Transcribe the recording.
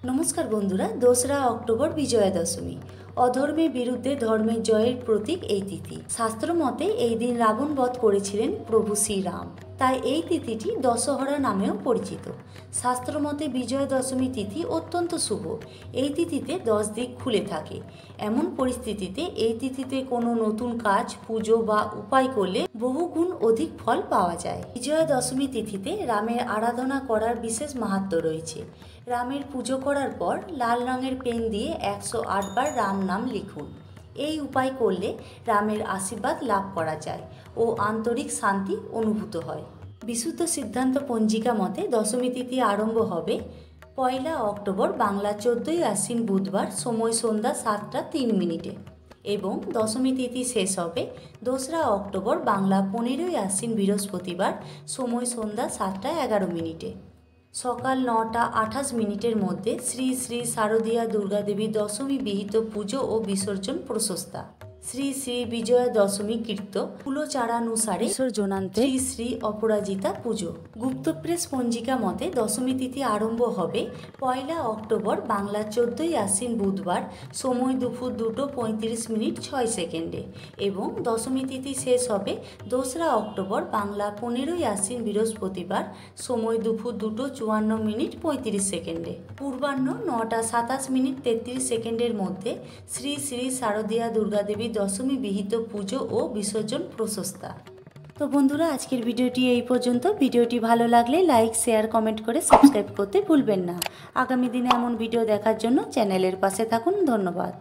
নমস্কার বন্ধুরা, 2রা অক্টোবর বিজয়া দশমী। অধর্মের বিরুদ্ধে ধর্মের জয়ের প্রতীক এই তিথি। শাস্ত্র মতে এই দিন রাবণ বধ করেছিলেন প্রভু শ্রীরাম, তাই এই তিথিটি দশহরা নামেও পরিচিত। শাস্ত্র মতে বিজয়া দশমী তিথি অত্যন্ত শুভ। এই তিথিতে 10 দিক খুলে থাকে। এমন পরিস্থিতিতে এই তিথিতে কোনো নতুন কাজ, পুজো বা উপায় করলে বহুগুণ অধিক ফল পাওয়া যায়। বিজয়া দশমী তিথিতে রামের আরাধনা করার বিশেষ মাহাত্ম্য রয়েছে। রামের পুজো করার পর লাল রঙের পেন দিয়ে 108 বার রাম নাম লিখুন। এই উপায় করলে রামের আশীর্বাদ লাভ করা যায় ও আন্তরিক শান্তি অনুভূত হয়। বিশুদ্ধ সিদ্ধান্ত পঞ্জিকা মতে দশমী তিথি আরম্ভ হবে 1 অক্টোবর বাংলা 14ই আশ্বিন বুধবার, সময় সন্ধ্যা 7টা 3 মিনিটে এবং দশমী তিথি শেষ হবে 2রা অক্টোবর বাংলা 15ই আশ্বিন বৃহস্পতিবার, সময় সন্ধ্যা 7টা 11 মিনিটে। সকাল 9টা 28 মিনিটের মধ্যে শ্রী শ্রী শারদীয়া দুর্গাদেবী দশমী বিহিত পুজো ও বিসর্জন প্রশস্তা। শ্রী শ্রী বিজয়া দশমী কীর্ত কুলচারানুসারে বিসর্জনান্তে শ্রী শ্রী অপরাজিতা পুজো। গুপ্ত প্রেস পঞ্জিকা মতে দশমী তিথি আরম্ভ হবে 1 অক্টোবর বাংলা 14ই আশ্বিন বুধবার, সময় দুপুর 2:35:06 এবং দশমী তিথি শেষ হবে 2রা অক্টোবর বাংলা 15ই আশ্বিন বৃহস্পতিবার, সময় দুপুর 2:54:35। পূর্বাহ্ন 9টা 27:33 মধ্যে শ্রী শ্রী শারদীয়া দুর্গাদেবী দশমী বিহিত পুজো ও বিসর্জন প্রশস্তা। তো বন্ধুরা, আজকের ভিডিওটি এই পর্যন্ত। ভিডিওটি ভালো লাগলে লাইক, শেয়ার, কমেন্ট করে সাবস্ক্রাইব করতে ভুলবেন না। আগামী দিনে এমন ভিডিও দেখার জন্য চ্যানেলের পাশে থাকুন। ধন্যবাদ।